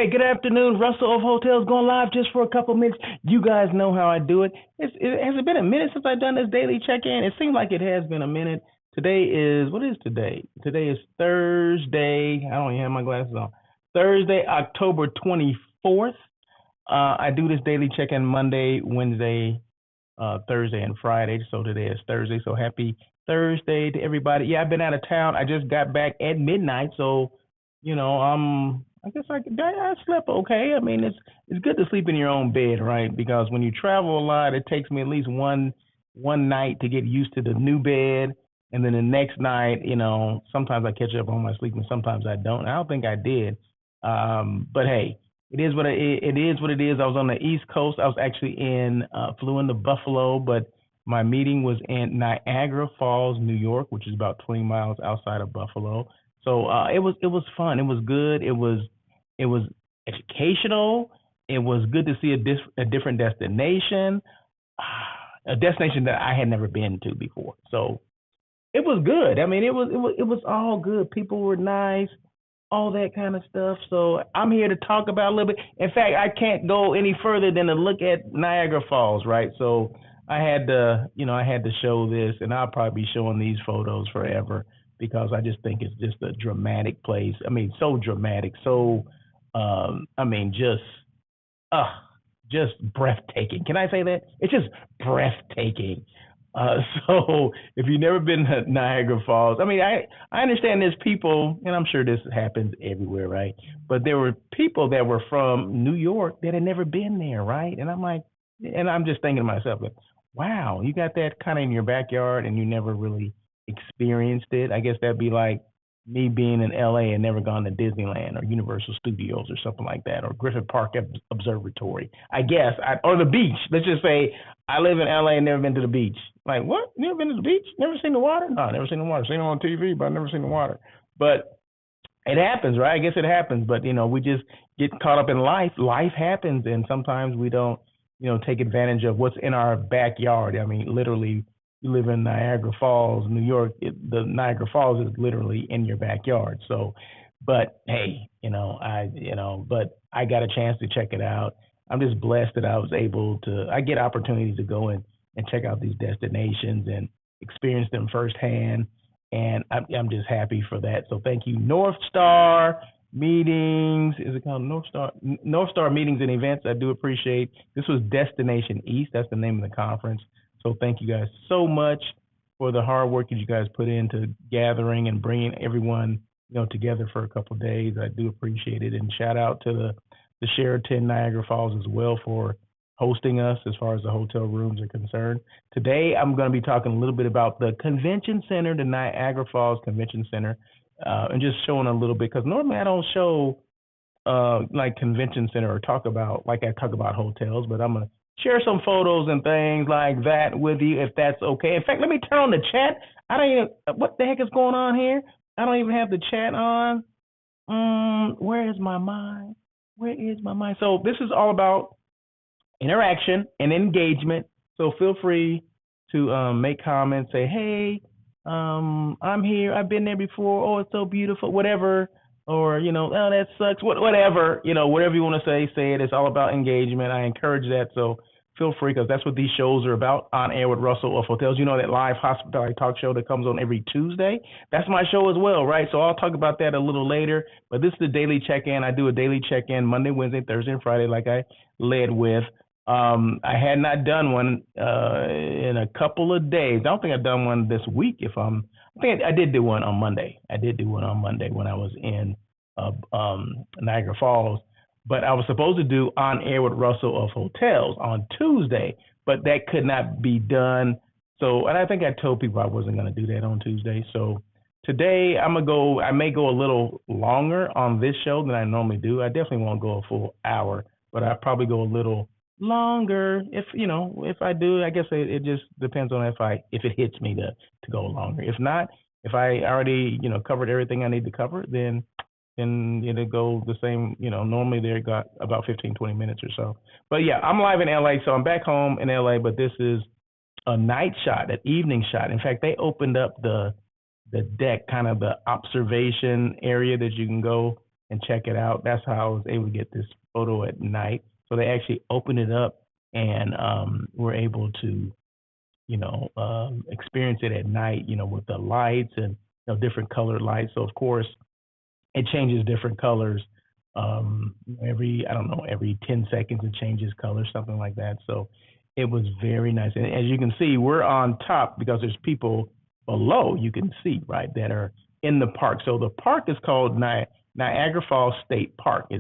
Hey, good afternoon. Russell of Hotels going live just for a couple minutes. You guys know how I do it. Has it been a minute since I've done this daily check-in? It seems like it has been a minute. Today is, what is today? Today is Thursday. I don't even have my glasses on. Thursday, October 24th. I do this daily check-in Monday, Wednesday, Thursday, and Friday. So today is Thursday. So happy Thursday to everybody. Yeah, I've been out of town. I just got back at midnight. So, I guess I slept okay. I mean, it's good to sleep in your own bed, right? Because when you travel a lot, it takes me at least one night to get used to the new bed, and then the next night, sometimes I catch up on my sleep, and sometimes I don't. I don't think I did, but hey, it is what it is. What it is. I was on the East Coast. I was actually flew into Buffalo, but my meeting was in Niagara Falls, New York, which is about 20 miles outside of Buffalo. So it was fun. It was good. It was educational. It was good to see a different destination, a destination that I had never been to before. So it was good. I mean, it was all good. People were nice, all that kind of stuff. So I'm here to talk about a little bit. In fact, I can't go any further than to look at Niagara Falls, right? So I had to show this, and I'll probably be showing these photos forever because I just think it's just a dramatic place. I mean, so dramatic, so I mean, uh, just breathtaking. Can I say that? It's just breathtaking. Uh, so if you've never been to Niagara Falls, I mean, I understand there's people, and I'm sure this happens everywhere, right? But there were people that were from New York that had never been there, right? And I'm like, and I'm just thinking to myself, like, wow, you got that kind of in your backyard and you never really experienced it. I guess that'd be like me being in LA and never gone to Disneyland or Universal Studios or something like that, or Griffith Park Observatory. I guess, or the beach. Let's just say I live in LA and never been to the beach. Like, what? Never been to the beach? Never seen the water? No, never seen the water. Seen it on TV, but I've never seen the water. But it happens, right? I guess it happens, but we just get caught up in life. Life happens, and sometimes we don't, take advantage of what's in our backyard. I mean, literally, you live in Niagara Falls, New York. The Niagara Falls is literally in your backyard. So, but hey, but I got a chance to check it out. I'm just blessed that I was able to. I get opportunities to go and check out these destinations and experience them firsthand, and I'm just happy for that. So thank you, Northstar Meetings. Is it called Northstar Meetings and Events? I do appreciate. This was Destination East. That's the name of the conference. So thank you guys so much for the hard work that you guys put into gathering and bringing everyone, together for a couple of days. I do appreciate it, and shout out to the Sheraton Niagara Falls as well for hosting us as far as the hotel rooms are concerned. Today, I'm going to be talking a little bit about the convention center, the Niagara Falls Convention Center, and just showing a little bit, because normally I don't show like convention center or talk about hotels, but I'm going to share some photos and things like that with you, if that's okay. In fact, let me turn on the chat. I don't even, what the heck is going on here? I don't even have the chat on. Where is my mind? Where is my mind? So this is all about interaction and engagement. So feel free to make comments, say, hey, I'm here, I've been there before, oh, it's so beautiful, whatever, or, oh, that sucks, whatever, whatever you want to say it. It's all about engagement. I encourage that. So feel free, because that's what these shows are about. On Air with Russell of Hotels, that live hospitality talk show that comes on every Tuesday. That's my show as well, right? So I'll talk about that a little later. But this is the daily check-in. I do a daily check-in Monday, Wednesday, Thursday, and Friday, like I led with. I had not done one in a couple of days. I don't think I've done one this week. I think I did do one on Monday. I did do one on Monday when I was in Niagara Falls. But I was supposed to do On Air with Russell of Hotels on Tuesday, but that could not be done. So, and I think I told people I wasn't going to do that on Tuesday. So today I may go a little longer on this show than I normally do. I definitely won't go a full hour, but I probably go a little longer. If I do, I guess it just depends on if it hits me to go longer. If not, if I already, covered everything I need to cover, then it'll go the same. Normally they got about 15-20 minutes or so. But yeah, I'm live in LA, so I'm back home in LA, but this is a night shot, an evening shot. In fact, they opened up the deck, kind of the observation area that you can go and check it out. That's how I was able to get this photo at night. So they actually opened it up and were able to, experience it at night, with the lights and different colored lights. So of course it changes different colors. Every, I don't know, every 10 seconds it changes color, something like that. So it was very nice. And as you can see, we're on top because there's people below, you can see, right, that are in the park. So the park is called Niagara Falls State Park.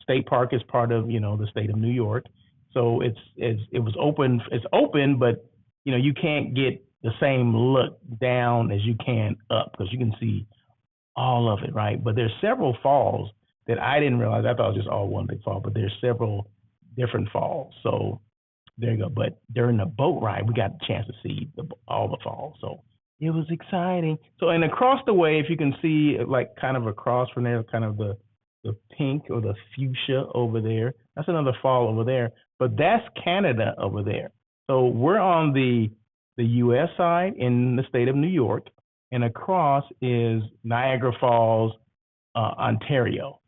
State Park is part of, the state of New York. So it was open. It's open, but you can't get the same look down as you can up because you can see all of it, right? But there's several falls that I didn't realize. I thought it was just all one big fall, but there's several different falls. So there you go. But during the boat ride, we got a chance to see all the falls. So it was exciting. So, and across the way, if you can see, like kind of across from there, kind of the pink or the fuchsia over there, that's another fall over there. But that's Canada over there. So we're on the U.S. side in the state of New York, and across is Niagara Falls, Ontario,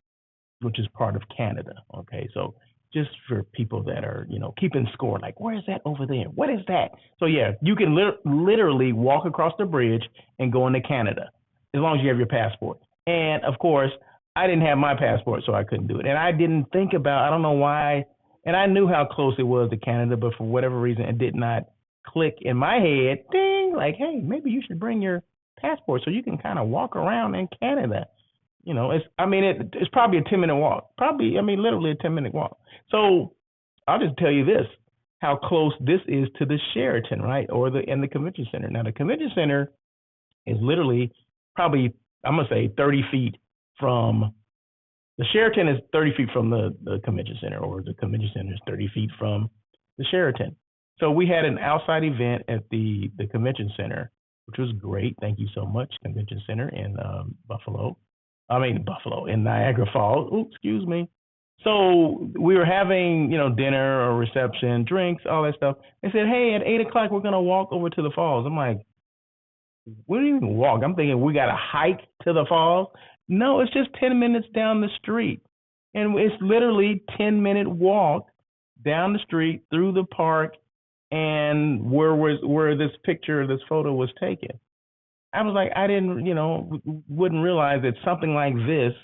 which is part of Canada. Okay, so just for people that are, keeping score, like, where is that over there? What is that? So yeah, you can literally walk across the bridge and go into Canada as long as you have your passport. And of course, I didn't have my passport, so I couldn't do it. And I didn't think about, I don't know why, and I knew how close it was to Canada, but for whatever reason, it did not click in my head, ding, like, hey, maybe you should bring your passport so you can kind of walk around in Canada. It's probably a 10-minute walk. Literally a 10-minute walk. So I'll just tell you this, how close this is to the Sheraton, right? Or the convention center. Now the convention center is literally probably, I'm gonna say 30 feet from the Sheraton is 30 feet from the convention center, or the convention center is 30 feet from the Sheraton. So we had an outside event at the convention center, which was great. Thank you so much, Convention Center in in Niagara Falls. Ooh, excuse me. So we were having, dinner or reception, drinks, all that stuff. They said, hey, at 8 o'clock, we're going to walk over to the falls. I'm like, we don't even walk. I'm thinking we got to hike to the falls. No, it's just 10 minutes down the street. And it's literally 10-minute walk down the street through the park and where this photo was taken. I was like, I didn't, wouldn't realize that something like this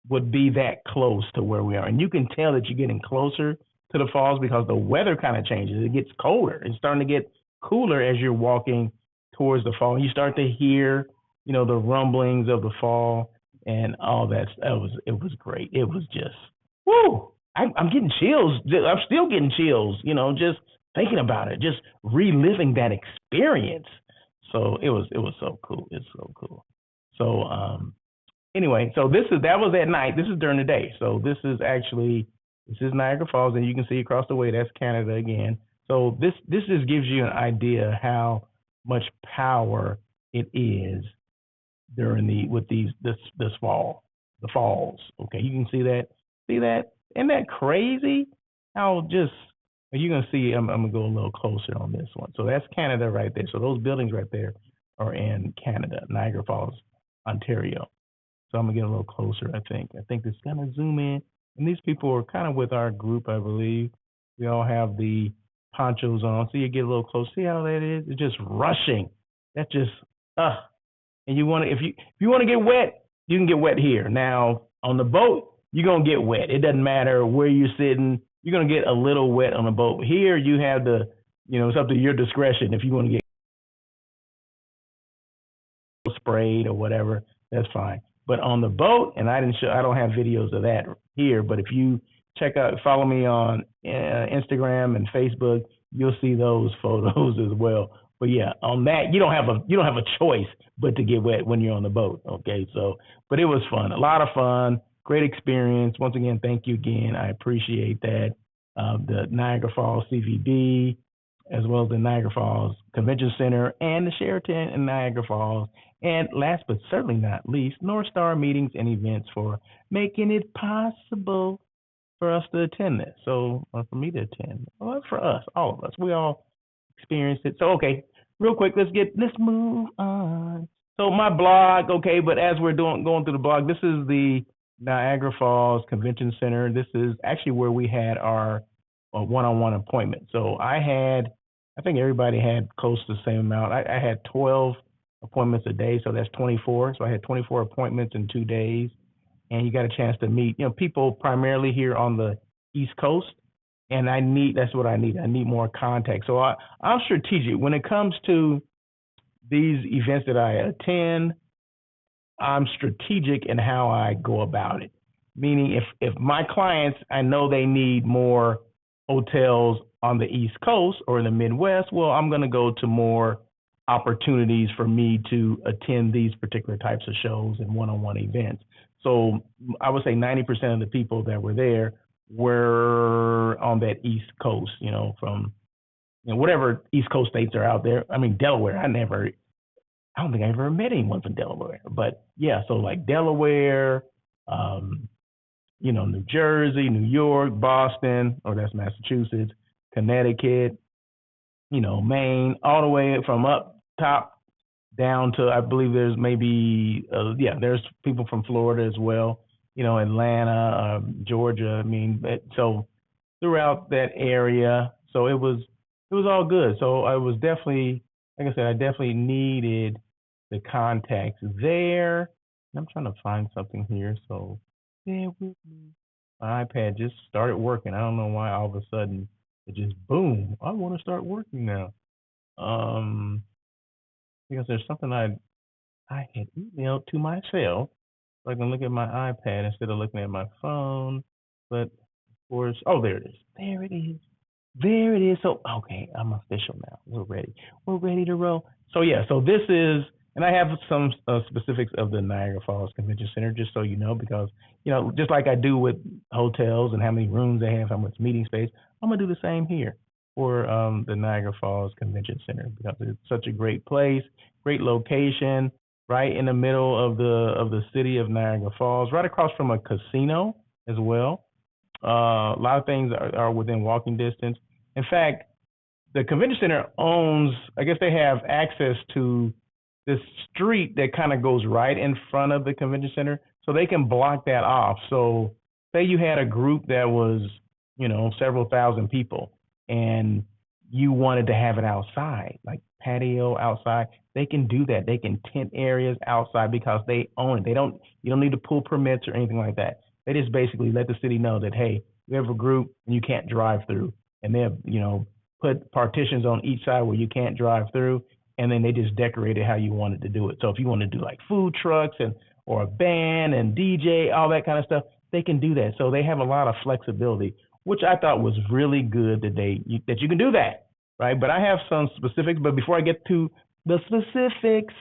would be that close to where we are. And you can tell that you're getting closer to the falls because the weather kind of changes. It gets colder. It's starting to get cooler as you're walking towards the fall. You start to hear, the rumblings of the fall and all that. It was great. It was just, woo! I'm getting chills. I'm still getting chills, just thinking about it, just reliving that experience. So it was so cool. It's so cool. So anyway, so that was at night. This is during the day. So this is Niagara Falls, and you can see across the way that's Canada again. So this just gives you an idea how much power it is during the falls. Okay, you can see that. Isn't that crazy? How just you're gonna see. I'm gonna go a little closer on this one. So that's Canada right there. So those buildings right there are in Canada, Niagara Falls, Ontario. So I'm gonna get a little closer. I think it's gonna zoom in. And these people are kind of with our group, I believe. We all have the ponchos on, so you get a little close. See how that is? It's just rushing. That's just And you want to, if you want to get wet, you can get wet here. Now on the boat, you're gonna get wet. It doesn't matter where you're sitting. You're gonna get a little wet on the boat. Here, you have it's up to your discretion if you want to get sprayed or whatever. That's fine. But on the boat, and I don't have videos of that here. But if you follow me on Instagram and Facebook, you'll see those photos as well. But yeah, on that, you don't have a choice but to get wet when you're on the boat. Okay, so but it was fun, a lot of fun. Great experience. Once again, thank you again. I appreciate that. The Niagara Falls CVB, as well as the Niagara Falls Convention Center and the Sheraton in Niagara Falls. And last but certainly not least, Northstar Meetings and Events for making it possible for us to attend this. So, or for me to attend, well, for us, all of us, we all experienced it. So, okay, real quick, let's move on. So my blog, okay, but as we're going through the blog, this is the Niagara Falls Convention Center. This is actually where we had our one-on-one appointment. So I think everybody had close to the same amount. I had 12 appointments a day, so that's 24. So I had 24 appointments in 2 days, and you got a chance to meet, people primarily here on the East Coast. And that's what I need. I need more contact. So I'm strategic when it comes to these events that I attend. I'm strategic in how I go about it. Meaning, if my clients, I know they need more hotels on the East Coast or in the Midwest, well, I'm going to go to more opportunities for me to attend these particular types of shows and one-on-one events. So I would say 90% of the people that were there were on that East Coast, from whatever East Coast states are out there. I mean, Delaware, I don't think I ever met anyone from Delaware, but yeah, so like Delaware, New Jersey, New York, Boston, or that's Massachusetts, Connecticut, Maine, all the way from up top down to, I believe there's maybe, there's people from Florida as well, Atlanta, Georgia. I mean, so throughout that area, so it was all good. So I was definitely, like I said, I definitely needed the contacts there. I'm trying to find something here, so bear with me. My iPad just started working. I don't know why all of a sudden it just boom. I want to start working now. Because there's something I had emailed to myself, so I can look at my iPad instead of looking at my phone. But of course, there it is. There it is. There it is. So, okay, I'm official now. We're ready. We're ready to roll. So, yeah, so this is, and I have some specifics of the Niagara Falls Convention Center, just so you know, because, just like I do with hotels and how many rooms they have, how much meeting space, I'm going to do the same here for the Niagara Falls Convention Center, because it's such a great place, great location, right in the middle of the city of Niagara Falls, right across from a casino as well. A lot of things are within walking distance. In fact, the convention center owns, I guess they have access to this street that kind of goes right in front of the convention center, so they can block that off. So say you had a group that was, several thousand people, and you wanted to have it outside, like patio outside, they can do that. They can tent areas outside because they own it. You don't need to pull permits or anything like that. They just basically let the city know that, hey, you have a group and you can't drive through. And they have, put partitions on each side where you can't drive through. And then they just decorate it how you wanted to do it. So if you want to do like food trucks or a band and DJ, all that kind of stuff, they can do that. So they have a lot of flexibility, which I thought was really good that you can do that, right? But I have some specifics. But before I get to the specifics,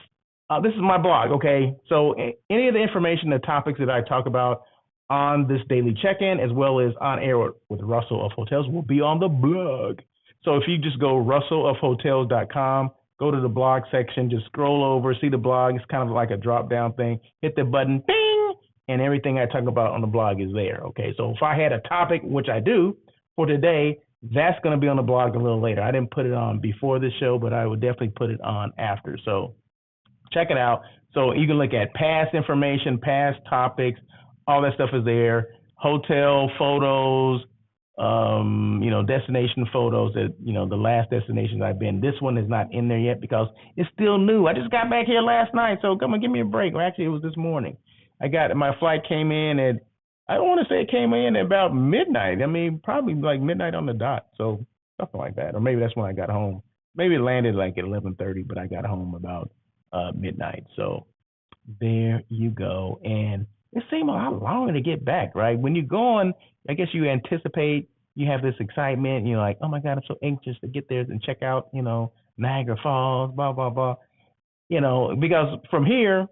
this is my blog, okay? So any of the information, the topics that I talk about on this daily check-in, as well as on air with Russell of Hotels, will be on the blog. So if you just go russellofhotels.com, go to the blog section, just scroll over, see the blog. It's kind of like a drop-down thing. Hit the button, bing, and everything I talk about on the blog is there, okay? So if I had a topic, which I do, for today, that's going to be on the blog a little later. I didn't put it on before the show, but I would definitely put it on after. So check it out. So you can look at past information, past topics, all that stuff is there. Hotel photos, destination photos that, the last destinations I've been. This one is not in there yet because it's still new. I just got back here last night, so come on, give me a break. Or actually, it was this morning. My flight came in at, I don't want to say it came in at about midnight. I mean, probably like midnight on the dot, so something like that. Or maybe that's when I got home. Maybe it landed like at 11:30, but I got home about midnight. So there you go. And it seemed a lot longer to get back, right? When you're going, I guess you anticipate, you have this excitement, you're like, oh my God, I'm so anxious to get there and check out, Niagara Falls, blah, blah, blah. Because from here,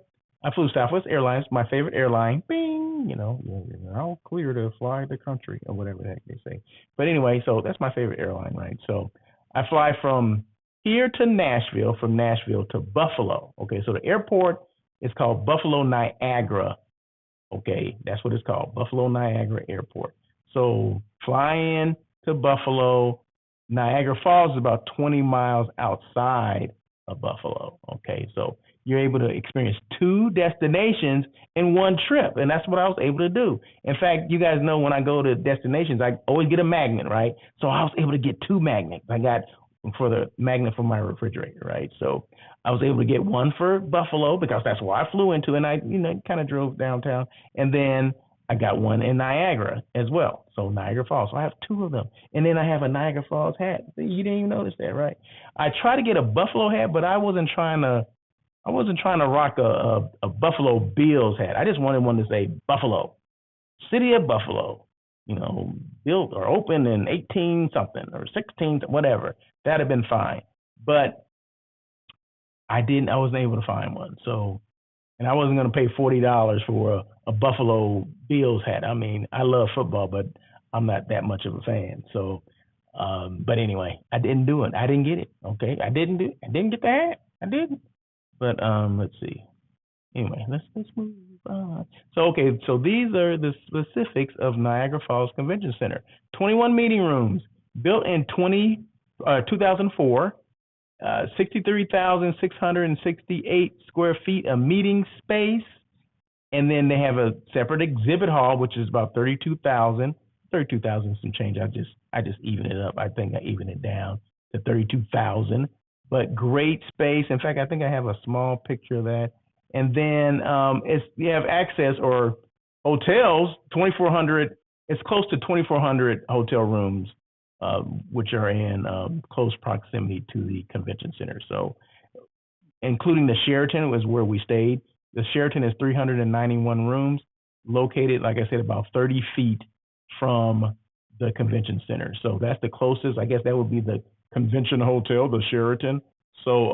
I flew Southwest Airlines, my favorite airline, bing, you're all clear to fly the country, or whatever the heck they say. But anyway, so that's my favorite airline, right? So I fly from here to Nashville, from Nashville to Buffalo. Okay, so the airport is called Buffalo Niagara. Okay, that's what it's called, Buffalo Niagara Airport. So flying to Buffalo, Niagara Falls is about 20 miles outside a buffalo. Okay, so you're able to experience 2 destinations in one trip, and that's what I was able to do. In fact, you guys know when I go to destinations, I always get a magnet, right? So I was able to get 2 magnets. I got for the magnet for my refrigerator, right? So I was able to get one for Buffalo because that's where I flew into, and I, kind of drove downtown, and then I got one in Niagara as well. So Niagara Falls. So I have 2 of them, and then I have a Niagara Falls hat. You didn't even notice that, right? I tried to get a Buffalo hat, but I wasn't trying to rock a Buffalo Bills hat. I just wanted one to say Buffalo, City of Buffalo, built or opened in 18 something or 16, whatever. That'd have been fine. But I wasn't able to find one. So, and I wasn't going to pay $40 for a Buffalo Bills hat. I mean, I love football, but I'm not that much of a fan. So, but anyway, I didn't do it. I didn't get it. Okay, I didn't get the hat. I didn't. But let's see. Anyway, let's move on. So these are the specifics of Niagara Falls Convention Center. 21 meeting rooms built in 2004. 63,668 square feet of meeting space, and then they have a separate exhibit hall, which is about 32,000 some change. I just even it up. I think I even it down to 32,000. But great space. In fact, I think I have a small picture of that. And then you have access or hotels, 2,400. It's close to 2,400 hotel rooms, which are in close proximity to the convention center. So, including the Sheraton was where we stayed. The Sheraton is 391 rooms, located, like I said, about 30 feet from the convention center. So that's the closest. I guess that would be the convention hotel, the Sheraton. So,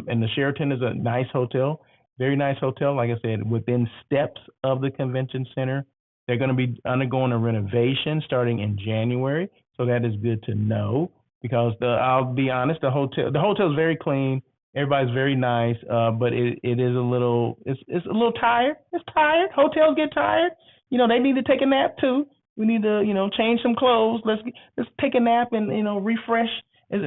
and the Sheraton is a nice hotel, very nice hotel. Like I said, within steps of the convention center. They're going to be undergoing a renovation starting in January. So that is good to know because I'll be honest, the hotel is very clean. Everybody's very nice, but it is a little, it's a little tired. It's tired. Hotels get tired. They need to take a nap too. We need to, change some clothes. Let's take a nap and, refresh and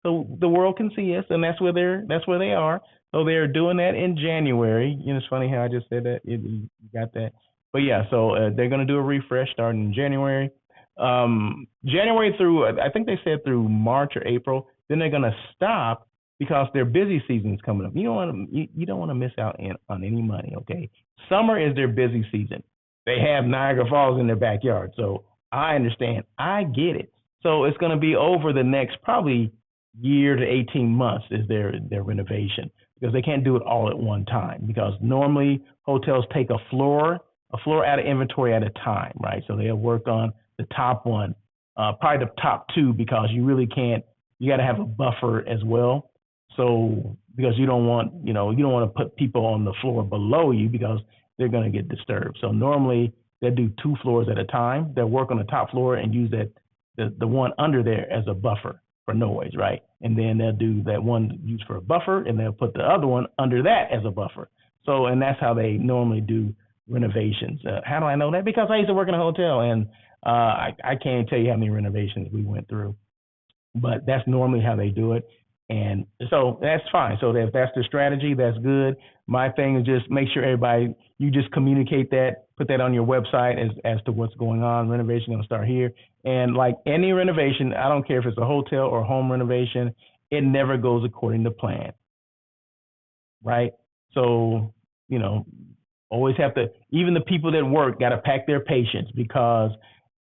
so the world can see us, and that's where they are. So they're doing that in January. It's funny how I just said that. You got that. But yeah, so they're going to do a refresh starting in January. January through, I think they said through March or April. Then they're going to stop because their busy season is coming up. You don't want to miss out on any money, okay? Summer is their busy season. They have Niagara Falls in their backyard. So I understand. I get it. So it's going to be over the next probably year to 18 months is their renovation, because they can't do it all at one time, because normally hotels take a floor out of inventory at a time, right? So they'll work on the top one, probably the top 2, because you really can't, you got to have a buffer as well. So because you don't want to put people on the floor below you because they're going to get disturbed. So normally they'll do 2 floors at a time. They'll work on the top floor and use the one under there as a buffer for noise, right? And then they'll do that one used for a buffer, and they'll put the other one under that as a buffer. So, and that's how they normally do renovations. How do I know that? Because I used to work in a hotel, and I can't tell you how many renovations we went through. But that's normally how they do it. And so that's fine. So if that's the strategy, that's good. My thing is just make sure you just communicate that, put that on your website as to what's going on. Renovation going to start here. And like any renovation, I don't care if it's a hotel or home renovation, it never goes according to plan, right? So, always have to, even the people that work got to pack their patience, because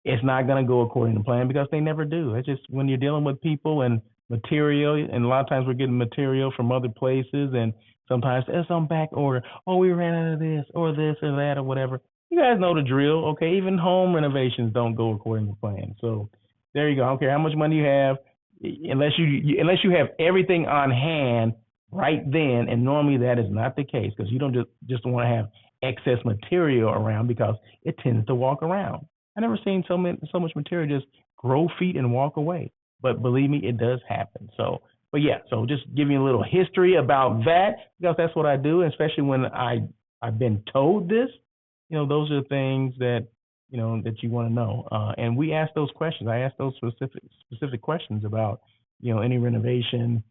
it's not going to go according to plan, because they never do. It's just when you're dealing with people and material, and a lot of times we're getting material from other places, and sometimes it's on back order. Oh, we ran out of this or that or whatever. You guys know the drill, okay? Even home renovations don't go according to plan. So there you go. I don't care how much money you have, unless you have everything on hand right then, and normally that is not the case, because you don't just want to have excess material around, because it tends to walk around. I never seen so much material just grow feet and walk away. But believe me, it does happen. So, but yeah, so just giving you a little history about that, because that's what I do, especially when I've been told this. Those are things that that you want to know. And we ask those questions. I ask those specific questions about any renovation,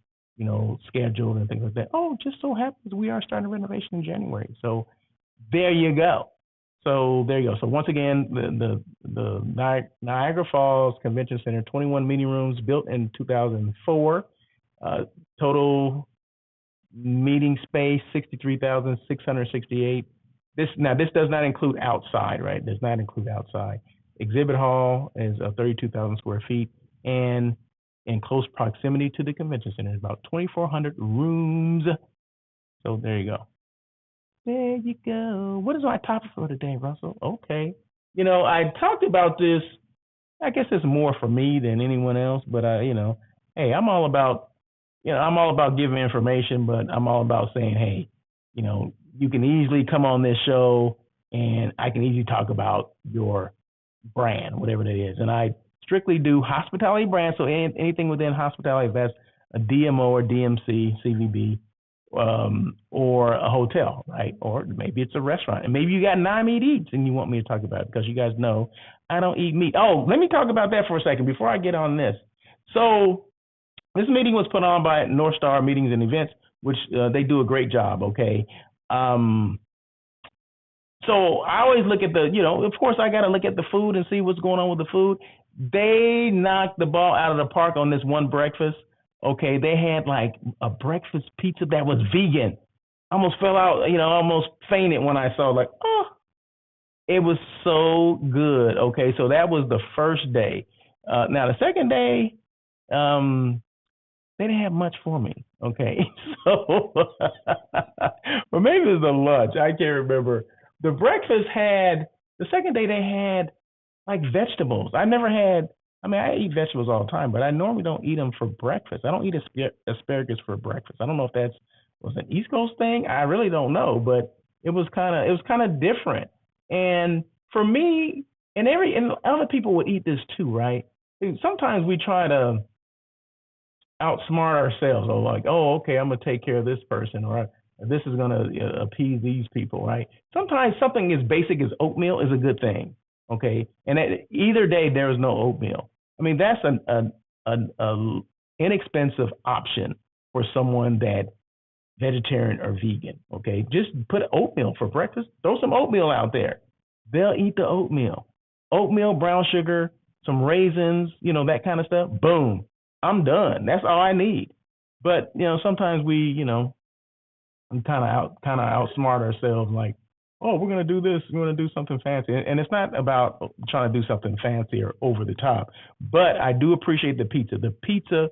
scheduled and things like that. Oh, just so happens we are starting a renovation in January. So there you go. So there you go. So once again, the Niagara Falls Convention Center, 21 meeting rooms, built in 2004. Total meeting space 63,668. This does not include outside, right? Does not include outside. Exhibit hall is 32,000 square feet, and in close proximity to the convention center, about 2,400 rooms. So there you go. There you go. What is my topic for today, Russell? Okay. I talked about this. I guess it's more for me than anyone else, but hey, I'm all about giving information, but I'm all about saying, hey, you can easily come on this show and I can easily talk about your brand, whatever it is. And I strictly do hospitality brands, so anything within hospitality, if that's a DMO or DMC, CVB, or a hotel, right? Or maybe it's a restaurant, and maybe you got non-meat eats and you want me to talk about it because you guys know I don't eat meat. Oh, let me talk about that for a second before I get on this. So this meeting was put on by Northstar Meetings and Events, which they do a great job, okay? So I always look at of course I got to look at the food and see what's going on with the food. They knocked the ball out of the park on this one breakfast. Okay, they had like a breakfast pizza that was vegan. I almost fell out, almost fainted when I saw it was so good. Okay, so that was the first day. Now the second day, they didn't have much for me. Okay, so or maybe it was the lunch. I can't remember. The second day they had like vegetables. I eat vegetables all the time, but I normally don't eat them for breakfast. I don't eat asparagus for breakfast. I don't know if that was an East Coast thing. I really don't know, but it was kind of different. And for me, and other people would eat this too, right? Sometimes we try to outsmart ourselves, or like, oh, okay, I'm gonna take care of this person, or this is gonna appease these people, right? Sometimes something as basic as oatmeal is a good thing, okay? And either day there is no oatmeal. I mean, that's an inexpensive option for someone that vegetarian or vegan, okay? Just put oatmeal for breakfast. Throw some oatmeal out there. They'll eat the oatmeal. Oatmeal, brown sugar, some raisins, that kind of stuff. Boom. I'm done. That's all I need. But, sometimes we, kind of outsmart ourselves, like, oh, we're going to do this, we're going to do something fancy. And it's not about trying to do something fancy or over the top, but I do appreciate the pizza. The pizza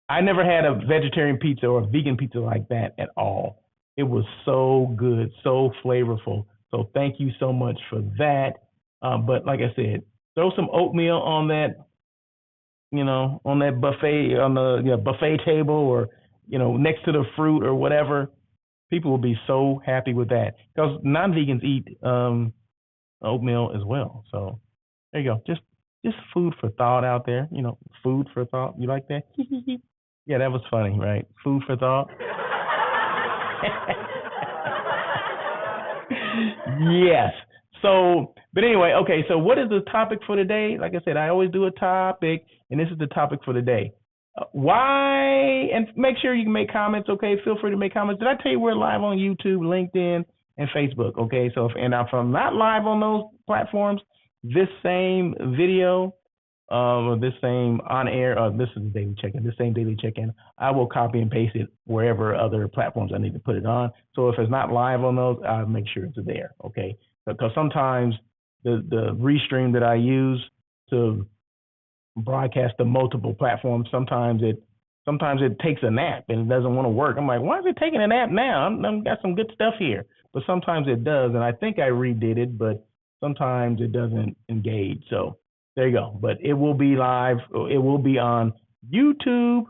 I never had a vegetarian pizza or a vegan pizza like that at all. It was so good, so flavorful. So thank you so much for that. But like I said, throw some oatmeal on that, on that buffet, on the buffet table, or, next to the fruit or whatever. People will be so happy with that, because non-vegans eat oatmeal as well. So there you go. Just food for thought out there. Food for thought. You like that? Yeah, that was funny, right? Food for thought. Yes. So, but anyway, okay. So what is the topic for today? Like I said, I always do a topic, and this is the topic for today. Why? And make sure you can make comments. Okay, feel free to make comments. Did I tell you we're live on YouTube, LinkedIn, and Facebook? Okay, so if I'm not live on those platforms, this same video, or this same on air, this is the daily check-in. This same daily check-in, I will copy and paste it wherever other platforms I need to put it on. So if it's not live on those, I'll make sure it's there. Okay, because sometimes the restream that I use to broadcast to multiple platforms, sometimes it takes a nap and it doesn't want to work. I'm like, why is it taking a nap now? I've got some good stuff here. But sometimes it does, and I think I redid it, but sometimes it doesn't engage. So there you go. But it will be live. It will be on YouTube,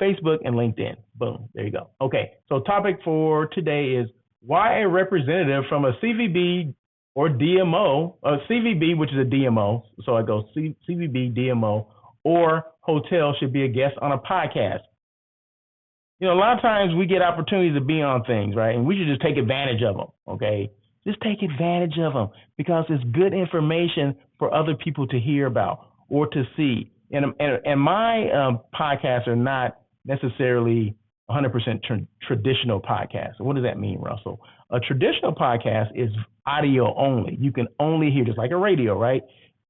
Facebook, and LinkedIn. Boom. There you go. Okay. So topic for today is why a representative from a CVB or DMO, a CVB, which is a DMO. So I go CVB, DMO, or hotel should be a guest on a podcast. A lot of times we get opportunities to be on things, right? And we should just take advantage of them, okay? Just take advantage of them, because it's good information for other people to hear about or to see. And my podcasts are not necessarily 100% traditional podcast. So what does that mean, Russell? A traditional podcast is audio only. You can only hear, just like a radio, right?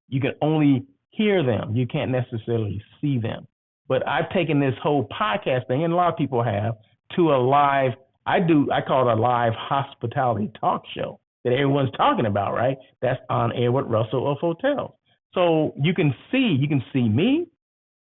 You can only hear them. You can't necessarily see them. But I've taken this whole podcast thing, and a lot of people have, to a live, I call it a live hospitality talk show that everyone's talking about, right? That's On Air with Russell of Hotels. So you can see me,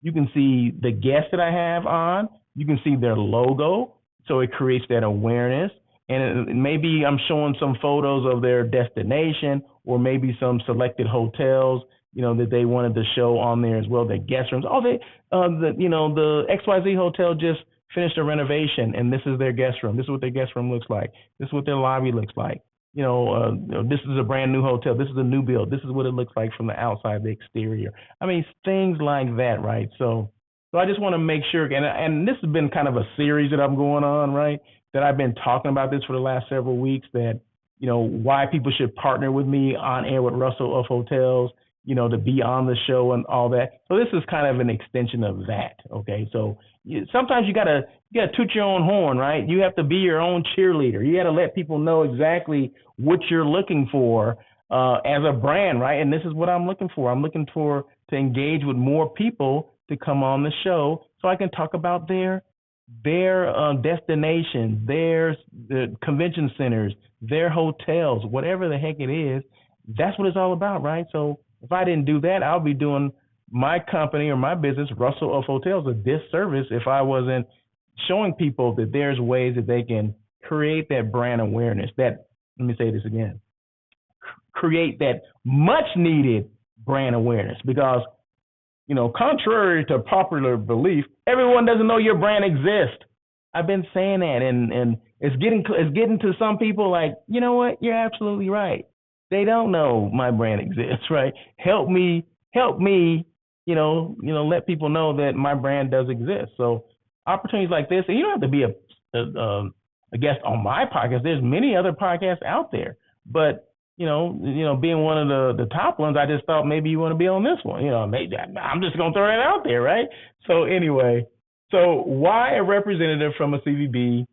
you can see the guests that I have on, you can see their logo, so it creates that awareness. And maybe I'm showing some photos of their destination, or maybe some selected hotels, that they wanted to show on there as well, their guest rooms. Oh, the XYZ hotel just finished a renovation, and this is their guest room. This is what their guest room looks like. This is what their lobby looks like. This is a brand new hotel. This is a new build. This is what it looks like from the outside, the exterior. I mean, things like that, right? So I just want to make sure, and this has been kind of a series that I'm going on, right? That I've been talking about this for the last several weeks, that, why people should partner with me On Air with Russell of Hotels, to be on the show and all that. So this is kind of an extension of that, okay? So sometimes you gotta toot your own horn, right? You have to be your own cheerleader. You gotta let people know exactly what you're looking for as a brand, right? And this is what I'm looking for. I'm looking to engage with more people to come on the show so I can talk about their destinations, their convention centers, their hotels, whatever the heck it is. That's what it's all about, right? So if I didn't do that, I'll be doing my company or my business, Russell of Hotels, a disservice if I wasn't showing people that there's ways that they can create that brand awareness. Let me say this again, create that much needed brand awareness, because, contrary to popular belief, everyone doesn't know your brand exists. I've been saying that, and it's getting to some people like, you know what, you're absolutely right. They don't know my brand exists, right? Help me, let people know that my brand does exist. So opportunities like this, and you don't have to be a guest on my podcast. There's many other podcasts out there, but being one of the top ones, I just thought maybe you want to be on this one. Maybe I'm just gonna throw that out there, right? So anyway, why a representative from a CVB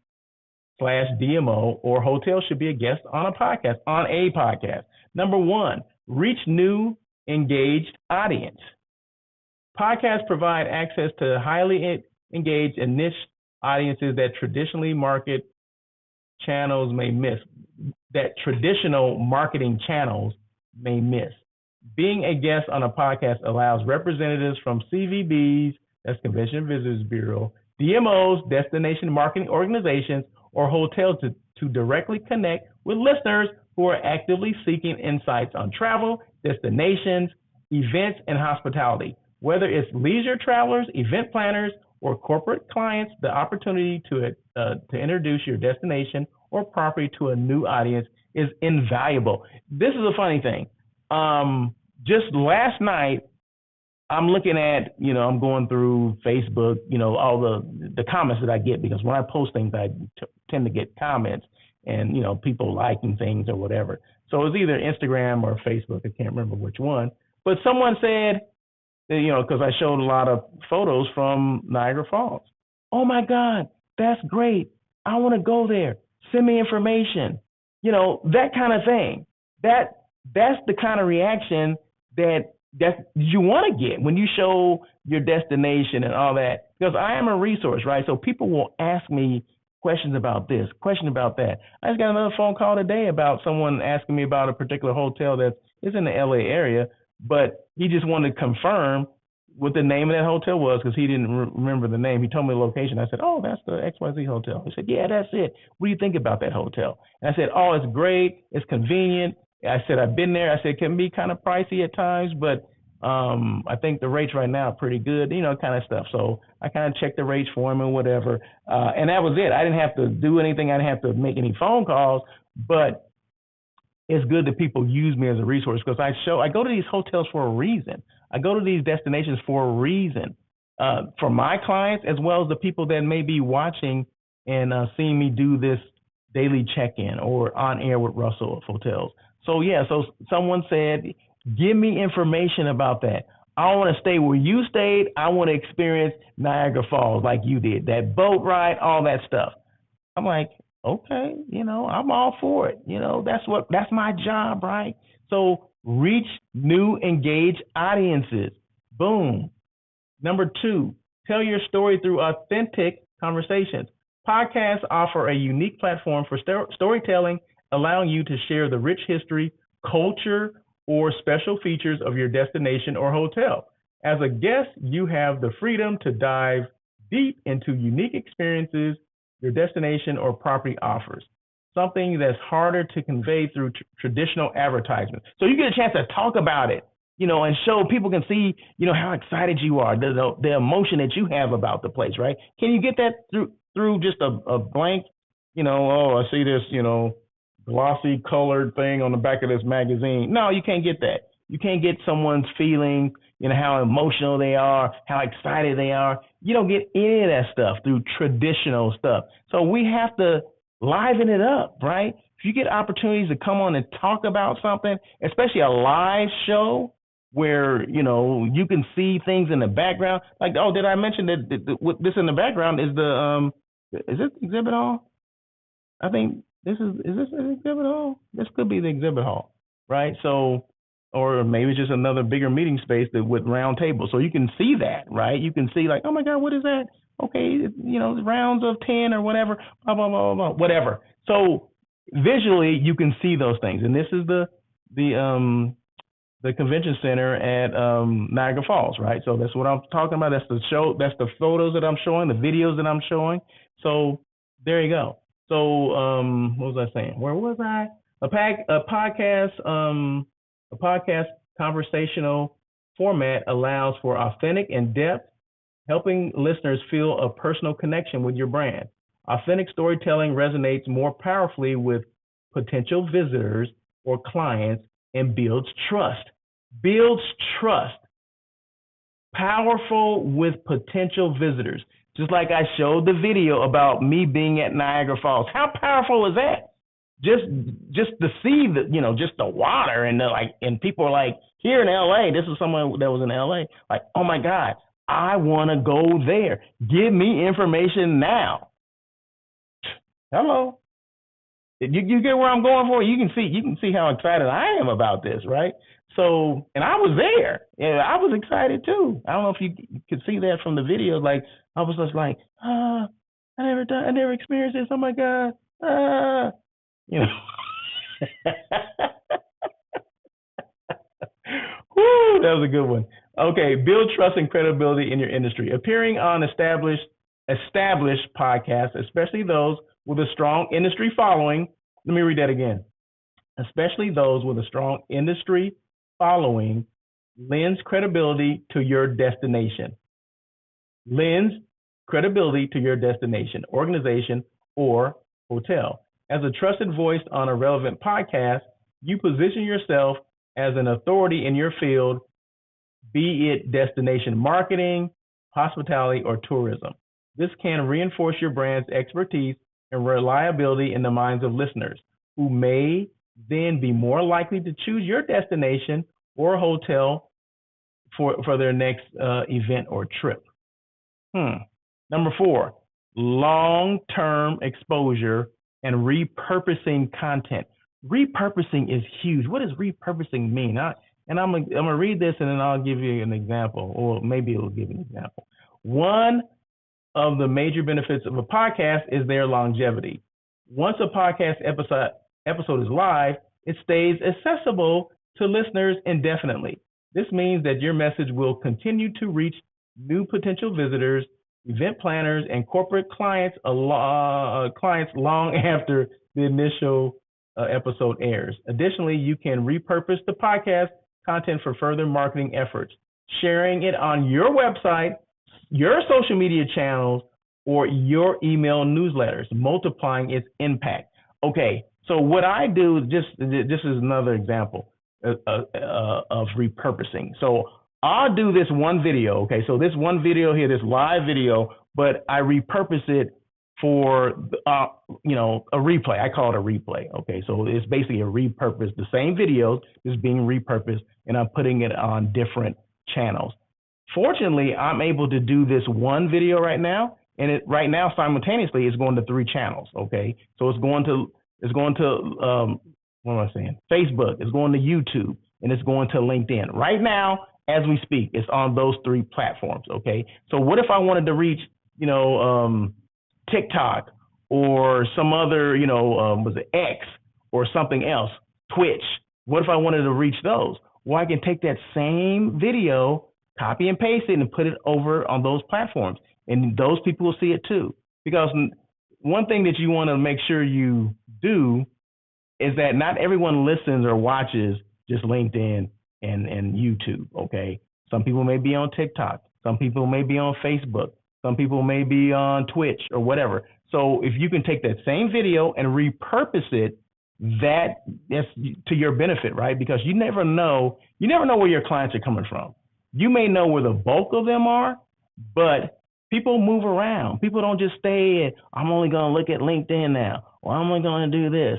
/ DMO or hotel should be a guest on a podcast. Number one, reach new, engaged audience. Podcasts provide access to highly engaged and niche audiences that traditional marketing channels may miss. Being a guest on a podcast allows representatives from CVBs, that's Convention Visitors Bureau, DMOs, destination marketing organizations, or hotels to directly connect with listeners who are actively seeking insights on travel, destinations, events, and hospitality. Whether it's leisure travelers, event planners, or corporate clients, the opportunity to introduce your destination or property to a new audience is invaluable. This is a funny thing. Just last night, I'm looking at, I'm going through Facebook, all the comments that I get, because when I post things, I tend to get comments and, people liking things or whatever. So it's either Instagram or Facebook. I can't remember which one. But someone said, because I showed a lot of photos from Niagara Falls. Oh, my God, that's great. I want to go there. Send me information. That kind of thing. That's the kind of reaction that you want to get when you show your destination and all that, because I am a resource, right? So people will ask me questions about this, question about that. I just got another phone call today about someone asking me about a particular hotel that is in the LA area, but he just wanted to confirm what the name of that hotel was, because he didn't remember the name. He told me the location. I said, oh, that's the XYZ hotel. He said, yeah, that's it. What do you think about that hotel? And I said, oh, it's great. It's convenient. I said, I've been there. I said, it can be kind of pricey at times, but I think the rates right now are pretty good, kind of stuff. So I kind of checked the rates for him and whatever. And that was it. I didn't have to do anything. I didn't have to make any phone calls, but it's good that people use me as a resource, because I go to these hotels for a reason. I go to these destinations for a reason, for my clients, as well as the people that may be watching and seeing me do this daily check-in or On Air with Russell of Hotels. So yeah, so someone said, give me information about that. I don't want to stay where you stayed. I want to experience Niagara Falls like you did, that boat ride, all that stuff. I'm like, okay, I'm all for it. That's my job, right? So reach new, engaged audiences. Boom. Number 2, tell your story through authentic conversations. Podcasts offer a unique platform for storytelling, allowing you to share the rich history, culture, or special features of your destination or hotel. As a guest, you have the freedom to dive deep into unique experiences your destination or property offers, something that's harder to convey through traditional advertisements. So you get a chance to talk about it, and show people can see, how excited you are, the emotion that you have about the place, right? Can you get that through just a blank, oh, I see this, glossy colored thing on the back of this magazine? No, you can't get that. You can't get someone's feeling, how emotional they are, how excited they are. You don't get any of that stuff through traditional stuff. So we have to liven it up, right? If you get opportunities to come on and talk about something, especially a live show where, you can see things in the background. Like, oh, did I mention that this in the background is is this exhibit hall? I think is this an exhibit hall? This could be the exhibit hall, right? So, or maybe it's just another bigger meeting space with round tables. So you can see that, right? You can see like, oh my God, what is that? Okay, rounds of 10 or whatever, blah, blah, blah, blah, whatever. So visually you can see those things. And this is the convention center at Niagara Falls, right? So that's what I'm talking about. That's the show. That's the photos that I'm showing, the videos that I'm showing. So there you go. So what was I saying? Where was I? A podcast conversational format allows for authentic and depth, helping listeners feel a personal connection with your brand. Authentic storytelling resonates more powerfully with potential visitors or clients and builds trust. Builds trust. Powerful with potential visitors. Just like I showed the video about me being at Niagara Falls. How powerful is that? Just to see just the water and people are like, here in LA, this is someone that was in LA, like, oh my God, I want to go there. Give me information now. Hello. You get where I'm going for? You can see how excited I am about this, right? So, and I was there. Yeah, I was excited too. I don't know if you could see that from the video. Like, I was just like, I never experienced this. Oh my God. Woo, that was a good one. Okay, build trust and credibility in your industry. Appearing on established podcasts, especially those with a strong industry following. Let me read that again. Especially those with a strong industry following lends credibility to your destination. Lends credibility to your destination, organization, or hotel. As a trusted voice on a relevant podcast, you position yourself as an authority in your field, be it destination marketing, hospitality, or tourism. This can reinforce your brand's expertise and reliability in the minds of listeners, who may then be more likely to choose your destination or hotel for their next event or trip. Number 4, long-term exposure and repurposing content. Repurposing is huge. What does repurposing mean? I'm gonna read this and then I'll give you an example, or maybe it'll give an example. One of the major benefits of a podcast is their longevity. Once a podcast episode is live, it stays accessible to listeners indefinitely. This means that your message will continue to reach new potential visitors, event planners, and corporate clients long after the initial episode airs. Additionally, you can repurpose the podcast content for further marketing efforts, sharing it on your website, your social media channels, or your email newsletters, multiplying its impact. Okay, so what I do, this is another example of repurposing. So I'll do this one video, okay? So this one video here, this live video, but I repurpose it for, a replay. I call it a replay, okay? So it's basically a repurpose. The same video is being repurposed, and I'm putting it on different channels. Fortunately, I'm able to do this one video right now, and it right now simultaneously is going to 3 channels. Okay, so it's going to what am I saying? Facebook, it's going to YouTube, and it's going to LinkedIn. Right now, as we speak, it's on those 3 platforms. Okay, so what if I wanted to reach, TikTok or some other, was it X or something else, Twitch? What if I wanted to reach those? Well, I can take that same video, copy and paste it, and put it over on those platforms, and those people will see it too. Because one thing that you want to make sure you do is that not everyone listens or watches just LinkedIn and YouTube. Okay, some people may be on TikTok, some people may be on Facebook, some people may be on Twitch or whatever. So if you can take that same video and repurpose it, that's to your benefit, right? Because you never know where your clients are coming from. You may know where the bulk of them are, but people move around. People don't just stay at, I'm only going to look at LinkedIn now, or I'm only going to do this.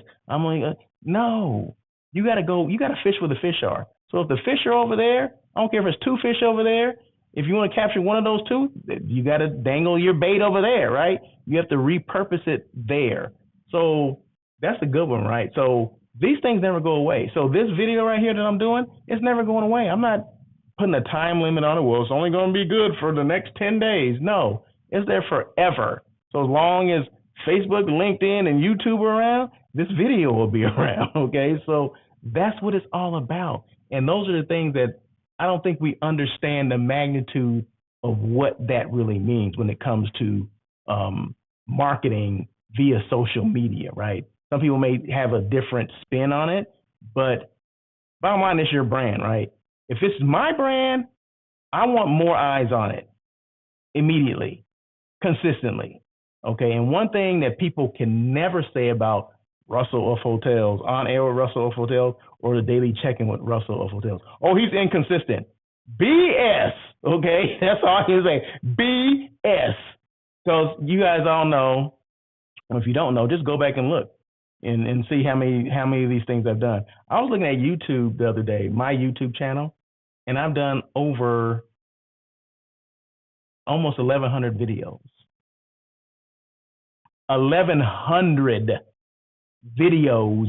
No, you got to fish where the fish are. So if the fish are over there, I don't care if it's 2 fish over there. If you want to capture one of those 2, you got to dangle your bait over there, right? You have to repurpose it there. So that's a good one, right? So these things never go away. So this video right here that I'm doing, it's never going away. I'm not putting a time limit on it. Well, it's only going to be good for the next 10 days. No, it's there forever. So as long as Facebook, LinkedIn, and YouTube are around, this video will be around, okay? So that's what it's all about. And those are the things that I don't think we understand the magnitude of what that really means when it comes to marketing via social media, right? Some people may have a different spin on it, but bottom line, it's your brand, right? If it's my brand, I want more eyes on it immediately, consistently, okay? And one thing that people can never say about Russell of Hotels, On Air with Russell of Hotels, or the Daily Check-In with Russell of Hotels, oh, he's inconsistent. BS, okay? That's all I can say, BS. Because you guys all know, or if you don't know, just go back and look and see how many of these things I've done. I was looking at YouTube the other day, my YouTube channel, and I've done over almost 1,100 videos. 1,100 videos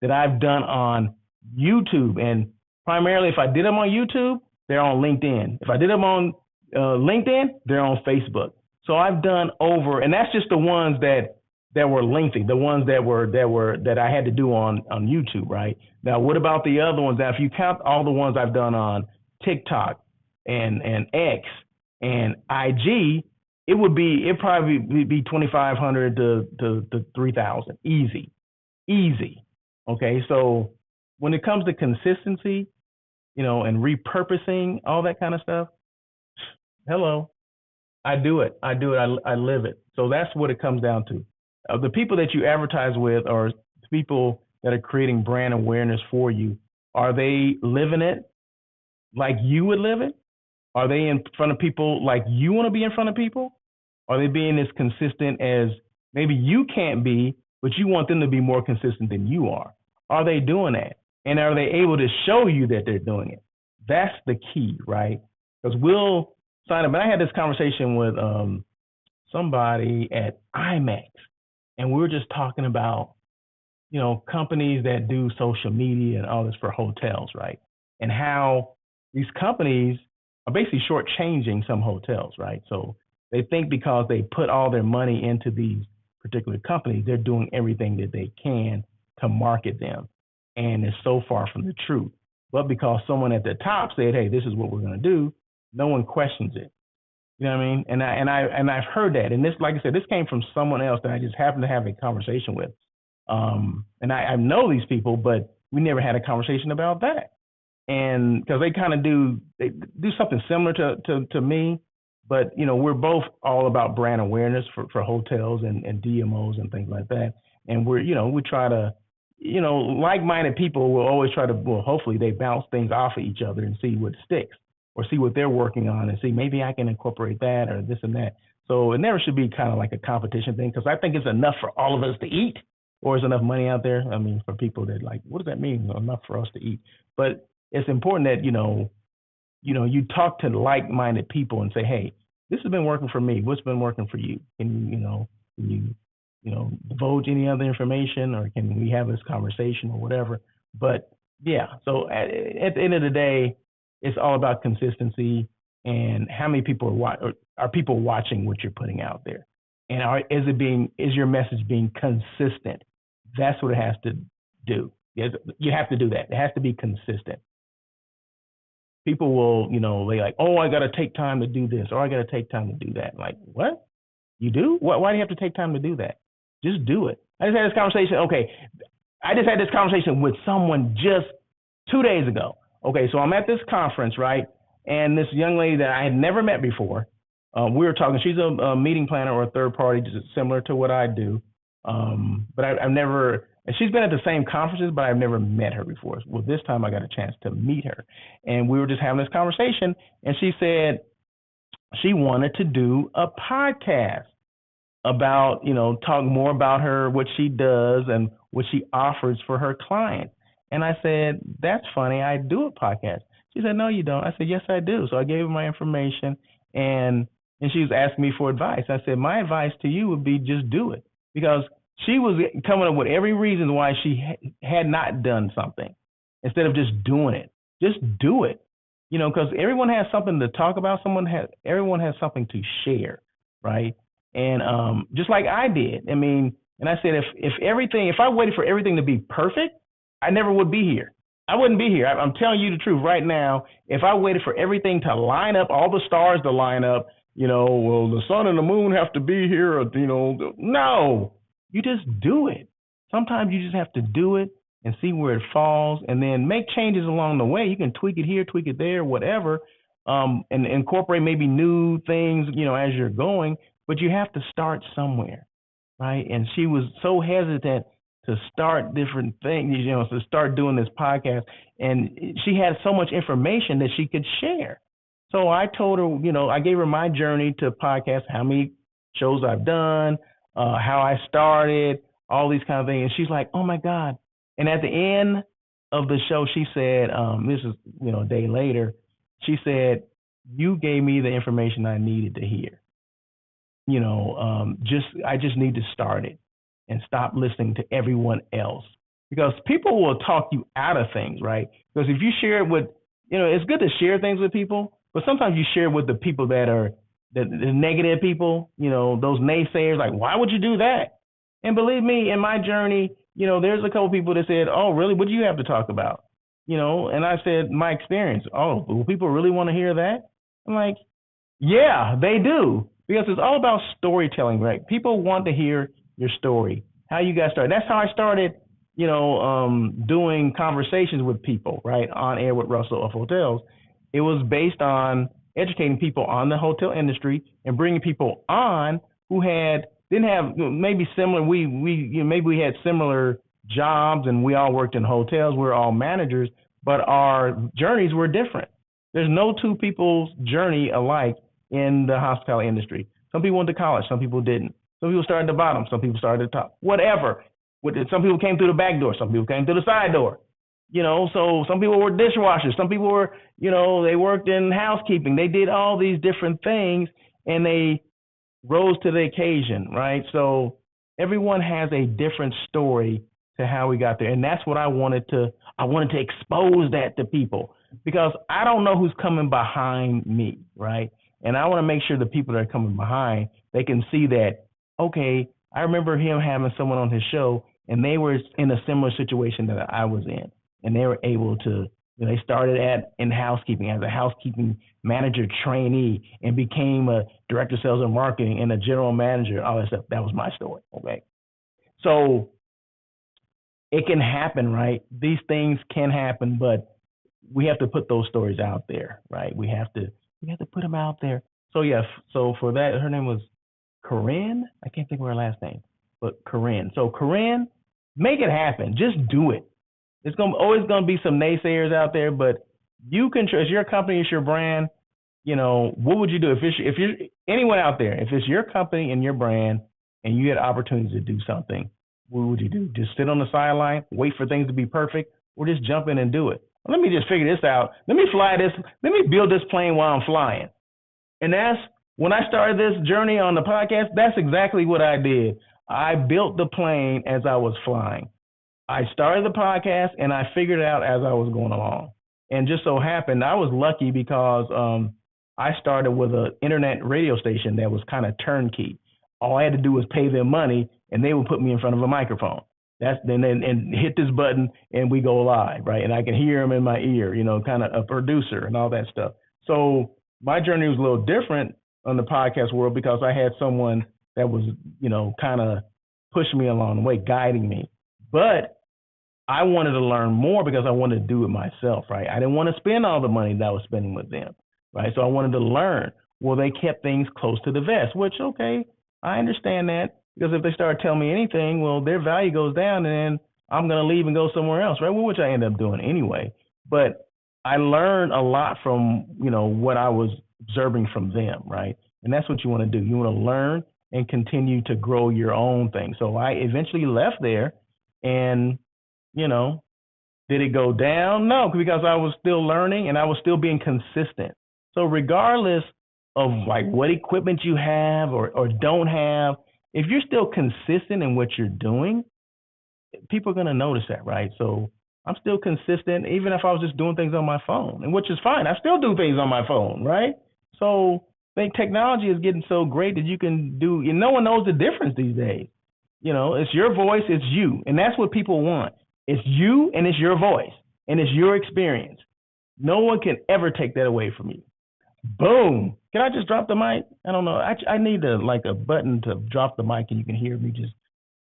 that I've done on YouTube. And primarily, if I did them on YouTube, they're on LinkedIn. If I did them on LinkedIn, they're on Facebook. So I've done over, and that's just the ones that were lengthy, the ones that I had to do on YouTube, right? Now, what about the other ones? Now, if you count all the ones I've done on TikTok and X and IG, it'd probably be 2,500 to 3,000, easy. Okay, so when it comes to consistency, and repurposing all that kind of stuff, hello, I do it. I live it. So that's what it comes down to. The people that you advertise with are people that are creating brand awareness for you. Are they living it like you would live it? Are they in front of people like you want to be in front of people? Are they being as consistent as maybe you can't be, but you want them to be more consistent than you are? Are they doing that? And are they able to show you that they're doing it? That's the key, right? Because we'll sign up. And I had this conversation with somebody at IMAX, and we were just talking about, companies that do social media and all this for hotels, right? And how these companies are basically shortchanging some hotels, right? So they think because they put all their money into these particular companies, they're doing everything that they can to market them. And it's so far from the truth. But because someone at the top said, hey, this is what we're going to do, no one questions it. You know what I mean? And I've heard that. And this, like I said, this came from someone else that I just happened to have a conversation with. And I know these people, but we never had a conversation about that. And because they kind of do something similar to me, but we're both all about brand awareness for hotels and DMOs and things like that. And we try to, like-minded people will always try to, well, hopefully they bounce things off of each other and see what sticks, or see what they're working on and see maybe I can incorporate that or this and that. So it never should be kind of like a competition thing, because I think it's enough for all of us to eat, or is enough money out there. I mean, for people that like, what does that mean? Enough for us to eat. But it's important that, you talk to like-minded people and say, hey, this has been working for me. What's been working for you? Can you divulge any other information, or can we have this conversation or whatever? But yeah, so at the end of the day, it's all about consistency and how many people are people watching what you're putting out there, and is your message being consistent? That's what it has to do. You have to do that. It has to be consistent. People will, they like, oh, I got to take time to do this, or I got to take time to do that. Like, what? You do? Why do you have to take time to do that? Just do it. I just had this conversation. Okay, I just had this conversation with someone just 2 days ago. Okay, so I'm at this conference, right? And this young lady that I had never met before, we were talking. She's a meeting planner or a third party, just similar to what I do. But I've never, and she's been at the same conferences, but I've never met her before. Well, this time I got a chance to meet her. And we were just having this conversation, and she said she wanted to do a podcast about, talk more about her, what she does and what she offers for her clients. And I said, that's funny. I do a podcast. She said, no, you don't. I said, yes, I do. So I gave her my information, and she was asking me for advice. I said, my advice to you would be just do it, because she was coming up with every reason why she had not done something instead of just doing it. Just do it, because everyone has something to talk about. Everyone has something to share, right? And just like I did. I mean, and I said, if I waited for everything to be perfect, I never would be here. I wouldn't be here. I'm telling you the truth right now. If I waited for everything to line up, all the stars to line up, well, the sun and the moon have to be here, or, no, you just do it. Sometimes you just have to do it and see where it falls, and then make changes along the way. You can tweak it here, tweak it there, whatever, and incorporate maybe new things, as you're going, but you have to start somewhere, right? And she was so hesitant to start different things, to start doing this podcast. And she had so much information that she could share. So I told her, I gave her my journey to podcast, how many shows I've done, how I started, all these kind of things. And she's like, oh my God. And at the end of the show, she said, this is, a day later, she said, you gave me the information I needed to hear. I just need to start it and stop listening to everyone else, because people will talk you out of things, right? Because if you share it with, it's good to share things with people, but sometimes you share with the people that are the negative people, those naysayers, like, why would you do that? And believe me, in my journey, there's a couple people that said, oh, really? What do you have to talk about? And I said, my experience. Oh, will people really want to hear that? I'm like, yeah, they do. Because it's all about storytelling, right? People want to hear your story, how you got started. That's how I started, doing conversations with people, right, on air with Russell of Hotels. It was based on educating people on the hotel industry and bringing people on who didn't have maybe similar. Maybe we had similar jobs and we all worked in hotels. We were all managers, but our journeys were different. There's no two people's journey alike in the hospitality industry. Some people went to college, some people didn't. Some people started at the bottom, some people started at the top, whatever. Some people came through the back door, some people came through the side door. So some people were dishwashers, some people were, they worked in housekeeping. They did all these different things and they rose to the occasion, right? So everyone has a different story to how we got there. And that's what I wanted to expose that to people, because I don't know who's coming behind me, right? And I want to make sure the people that are coming behind, they can see that, okay, I remember him having someone on his show and they were in a similar situation that I was in. And they were able to, they started in housekeeping as a housekeeping manager trainee and became a director of sales and marketing and a general manager, all that stuff. That was my story, okay? So it can happen, right? These things can happen, but we have to put those stories out there, right? We have to put them out there. So yeah, so for that, her name was Corinne. I can't think of her last name, but Corinne. So Corinne, make it happen. Just do it. It's always going to be some naysayers out there, but you can, it's your company, it's your brand. What would you do if you're anyone out there, if it's your company and your brand and you had opportunities to do something, what would you do? Just sit on the sideline, wait for things to be perfect, or just jump in and do it? let me just figure this out. Let me fly this. Let me build this plane while I'm flying. And that's when I started this journey on the podcast. That's exactly what I did. I built the plane as I was flying. I started the podcast and I figured it out as I was going along. And just so happened, I was lucky because I started with an internet radio station that was kind of turnkey. All I had to do was pay them money, and they would put me in front of a microphone. That's then and hit this button, and we go live, right? And I can hear them in my ear, kind of a producer and all that stuff. So my journey was a little different on the podcast world because I had someone that was, kind of pushing me along the way, guiding me. But I wanted to learn more because I wanted to do it myself, right? I didn't want to spend all the money that I was spending with them, right? So I wanted to learn. Well, they kept things close to the vest, which, okay, I understand that because if they start telling me anything, well, their value goes down and then I'm going to leave and go somewhere else, right? Well, which I ended up doing anyway. But I learned a lot from, what I was observing from them, right? And that's what you want to do. You want to learn and continue to grow your own thing. So I eventually left there and, did it go down? No, because I was still learning and I was still being consistent. So regardless of like what equipment you have or don't have, if you're still consistent in what you're doing, people are going to notice that, right? So I'm still consistent, even if I was just doing things on my phone, and which is fine. I still do things on my phone, right? So I think technology is getting so great that you can do, and no one knows the difference these days. It's your voice, it's you, and that's what people want. It's you and it's your voice and it's your experience. No one can ever take that away from you. Boom. Can I just drop the mic? I don't know. I need a button to drop the mic and you can hear me just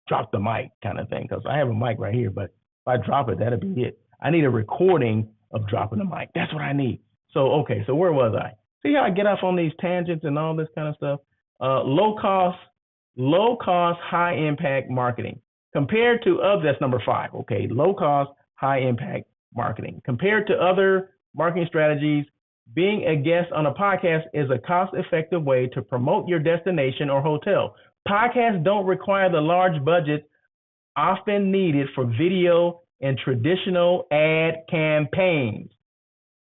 drop the mic kind of thing because I have a mic right here, but if I drop it, that'll be it. I need a recording of dropping the mic. That's what I need. So, okay, so where was I? See how I get off on these tangents and all this kind of stuff? Low cost, high impact marketing. Compared to that's number 5, okay, low cost, high impact marketing. Compared to other marketing strategies, being a guest on a podcast is a cost-effective way to promote your destination or hotel. Podcasts don't require the large budgets often needed for video and traditional ad campaigns.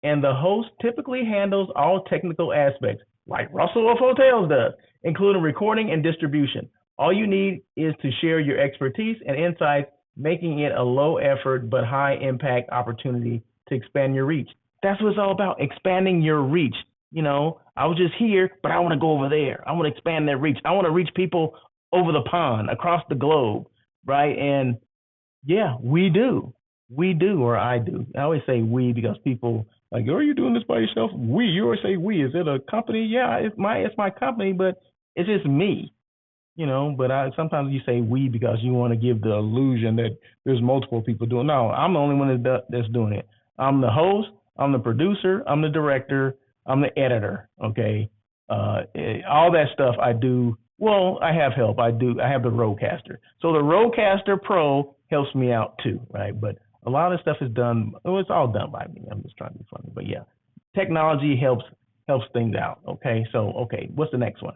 And the host typically handles all technical aspects, like Russell of Hotels does, including recording and distribution. All you need is to share your expertise and insights, making it a low effort but high impact opportunity to expand your reach. That's what it's all about, expanding your reach. I was just here, but I want to go over there. I want to expand that reach. I want to reach people over the pond, across the globe, right? And yeah, we do, or I do. I always say we because people like, are you doing this by yourself? You always say we. Is it a company? Yeah, it's my company, but it's just me. But sometimes you say we because you want to give the illusion that there's multiple people doing. No, I'm the only one that's doing it. I'm the host, I'm the producer, I'm the director, I'm the editor. Okay, all that stuff I do. Well, I have help. I have the Rodecaster. So the Rodecaster Pro helps me out too, right? But a lot of stuff is done. Oh, it's all done by me. I'm just trying to be funny, but yeah, technology helps things out. Okay, so what's the next one?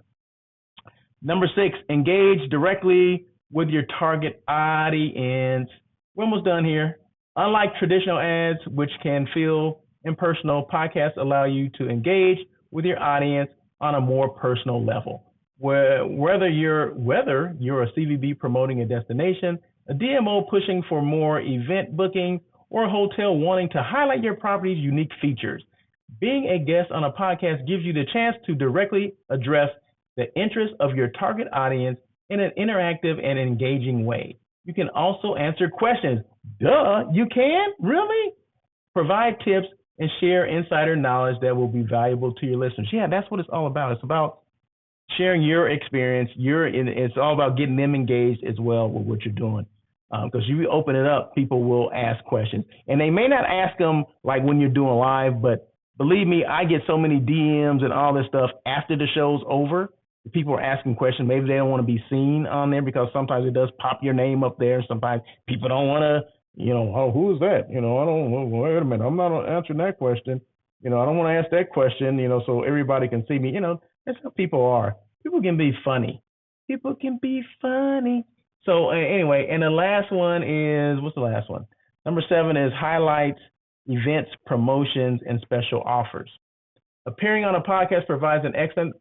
Number 6, engage directly with your target audience. We're almost done here. Unlike traditional ads, which can feel impersonal, podcasts allow you to engage with your audience on a more personal level. Whether you're a CVB promoting a destination, a DMO pushing for more event booking, or a hotel wanting to highlight your property's unique features, being a guest on a podcast gives you the chance to directly address the interests of your target audience in an interactive and engaging way. You can also answer questions. Duh, you can? Really? Provide tips and share insider knowledge that will be valuable to your listeners. Yeah, that's what it's all about. It's about sharing your experience. It's all about getting them engaged as well with what you're doing. Because you open it up, people will ask questions. And they may not ask them like when you're doing live, but believe me, I get so many DMs and all this stuff after the show's over. People are asking questions. Maybe they don't want to be seen on there because sometimes it does pop your name up there. Sometimes people don't want to, oh, who is that? I don't know. Wait a minute. I'm not answering that question. I don't want to ask that question, so everybody can see me. That's how people are. People can be funny. So anyway, and the last one is, what's the last one? Number 7 is highlights events, promotions, and special offers. Appearing on a podcast provides an excellent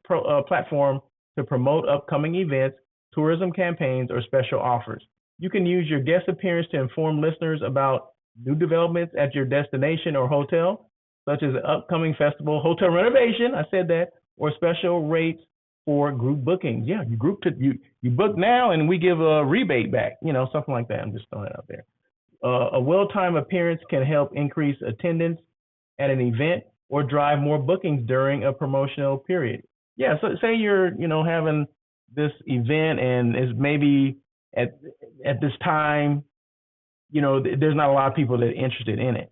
platform to promote upcoming events, tourism campaigns, or special offers. You can use your guest appearance to inform listeners about new developments at your destination or hotel, such as an upcoming festival, hotel renovation, I said that, or special rates for group bookings. Yeah, you book now and we give a rebate back, something like that. I'm just throwing it out there. A well-timed appearance can help increase attendance at an event or drive more bookings during a promotional period. Yeah, so say you're, having this event and is maybe at this time, there's not a lot of people that are interested in it.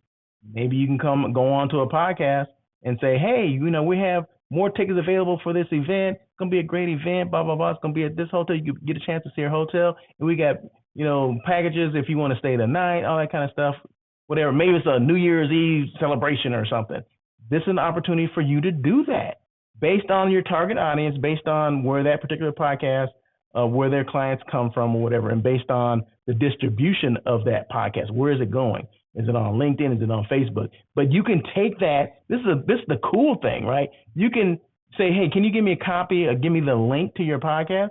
Maybe you can go on to a podcast and say, hey, we have more tickets available for this event. It's going to be a great event, blah, blah, blah. It's going to be at this hotel. You get a chance to see our hotel. And we got, packages if you want to stay the night, all that kind of stuff, whatever. Maybe it's a New Year's Eve celebration or something. This is an opportunity for you to do that based on your target audience, based on where that particular podcast, where their clients come from or whatever, and based on the distribution of that podcast. Where is it going? Is it on LinkedIn? Is it on Facebook? But you can take that. This is the cool thing, right? You can say, hey, can you give me a copy or give me the link to your podcast?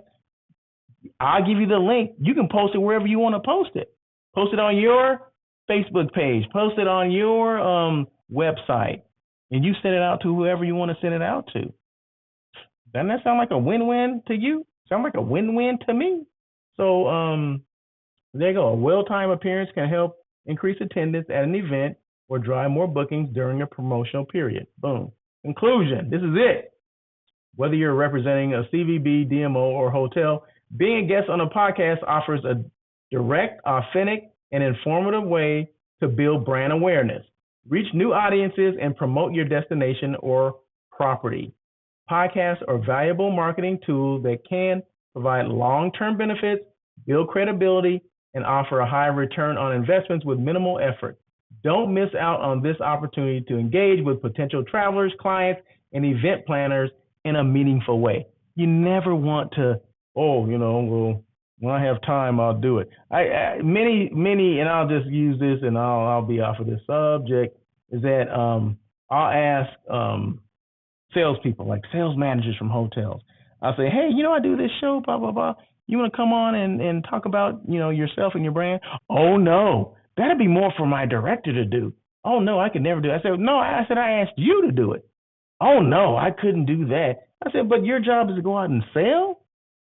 I'll give you the link. You can post it wherever you want to post it. Post it on your Facebook page. Post it on your website. And you send it out to whoever you want to send it out to. Doesn't that sound like a win-win to you? Sound like a win-win to me. So there you go. A well-timed appearance can help increase attendance at an event or drive more bookings during a promotional period. Boom. Conclusion. This is it. Whether you're representing a CVB, DMO, or hotel, being a guest on a podcast offers a direct, authentic, and informative way to build brand awareness, reach new audiences, and promote your destination or property. Podcasts are valuable marketing tools that can provide long-term benefits, build credibility, and offer a high return on investments with minimal effort. Don't miss out on this opportunity to engage with potential travelers, clients, and event planners in a meaningful way. You never want to, well, when I have time, I'll do it. Many, and I'll just use this and I'll be off of this subject, is that I'll ask salespeople, like sales managers from hotels. I'll say, hey, I do this show, blah, blah, blah. You want to come on and talk about, yourself and your brand? Oh, no, that'd be more for my director to do. Oh, no, I could never do it. I said, no, I asked you to do it. Oh, no, I couldn't do that. I said, but your job is to go out and sell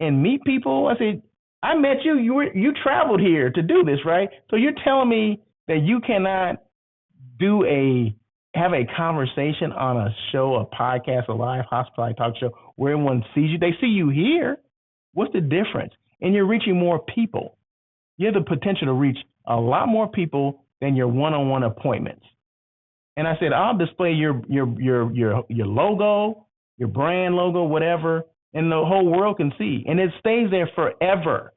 and meet people. I said, I met you. You traveled here to do this, right? So you're telling me that you cannot have a conversation on a show, a podcast, a live hospitality talk show where everyone sees you. They see you here. What's the difference? And you're reaching more people. You have the potential to reach a lot more people than your one-on-one appointments. And I said, I'll display your logo, your brand logo, whatever, and the whole world can see. And it stays there forever.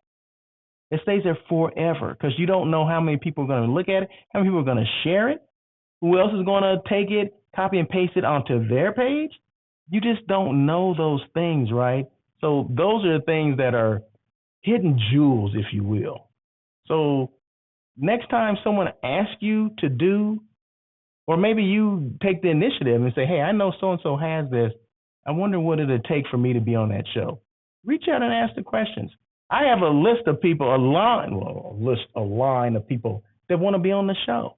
It stays there forever because you don't know how many people are going to look at it, how many people are going to share it, who else is going to take it, copy and paste it onto their page. You just don't know those things, right? So those are the things that are hidden jewels, if you will. So next time someone asks you to do, or maybe you take the initiative and say, hey, I know so-and-so has this. I wonder what it'll take for me to be on that show. Reach out and ask the questions. I have a list of people, a line of people that want to be on the show.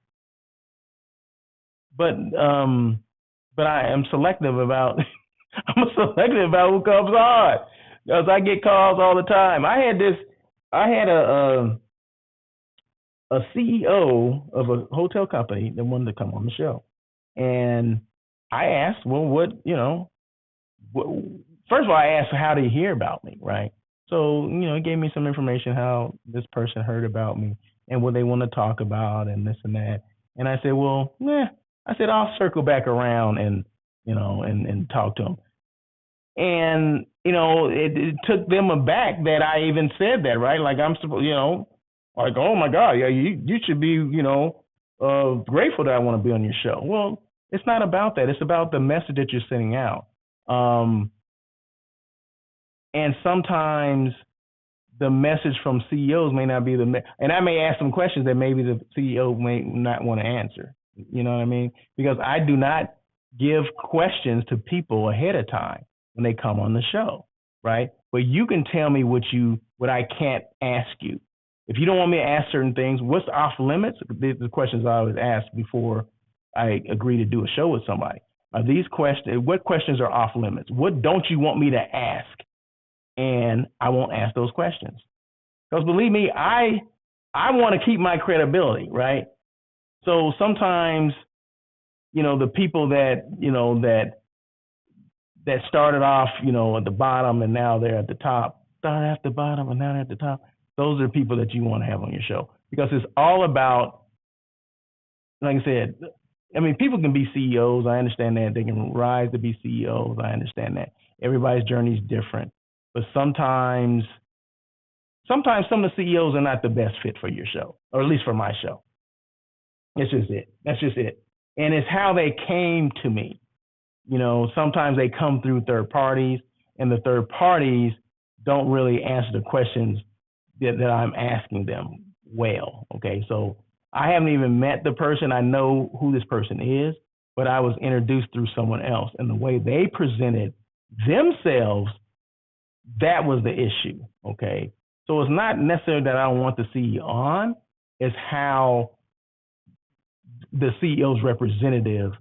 But I am selective about who comes on because I get calls all the time. I had a CEO of a hotel company that wanted to come on the show, and I asked, well, first of all, I asked how did he hear about me, right? So he gave me some information how this person heard about me and what they want to talk about and this and that. And I said, I'll circle back around and talk to them. And, it took them aback that I even said that, right? Like I'm supposed, like, oh my God, yeah, you should be, grateful that I want to be on your show. Well, it's not about that. It's about the message that you're sending out. And sometimes the message from CEOs may not be and I may ask some questions that maybe the CEO may not want to answer. You know what I mean? Because I do not give questions to people ahead of time when they come on the show, right? But you can tell me what I can't ask you. If you don't want me to ask certain things, what's off limits? The questions I always ask before I agree to do a show with somebody. Are these questions? What questions are off limits? What don't you want me to ask? And I won't ask those questions. Because believe me, I want to keep my credibility, right? So sometimes, the people that started off, at the bottom and now they're at the top, started at the bottom and now they're at the top. Those are the people that you want to have on your show, because it's all about, like I said, people can be CEOs. I understand that. They can rise to be CEOs. I understand that. Everybody's journey is different. But sometimes some of the CEOs are not the best fit for your show, or at least for my show. That's just it. And it's how they came to me. Sometimes they come through third parties, and the third parties don't really answer the questions that I'm asking them well. Okay, so I haven't even met the person. I know who this person is, but I was introduced through someone else, and the way they presented themselves, that was the issue. Okay, so it's not necessarily that I don't want the CEO on, it's how the CEO's representative,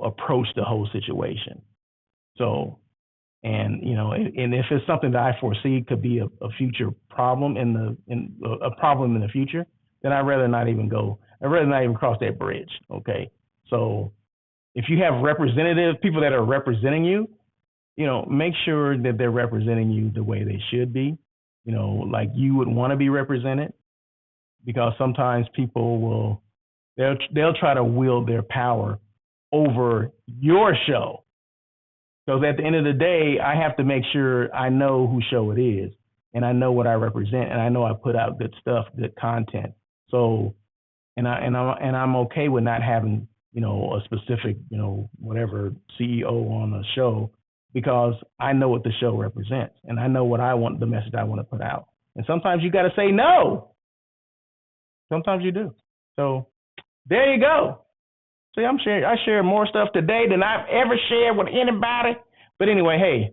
approached the whole situation. So, and if it's something that I foresee could be a future problem in the future, then I'd rather not even cross that bridge. Okay, so if you have people that are representing you, make sure that they're representing you the way they should be, like you would want to be represented, because sometimes people they'll try to wield their power over your show. Because at the end of the day, I have to make sure I know whose show it is, and I know what I represent, and I know I put out good stuff, good content. So, and I'm okay with not having a specific whatever CEO on the show, because I know what the show represents, and I know what I want, the message I want to put out. And sometimes you got to say no. Sometimes you do. So there you go. See, I share more stuff today than I've ever shared with anybody. But anyway, hey,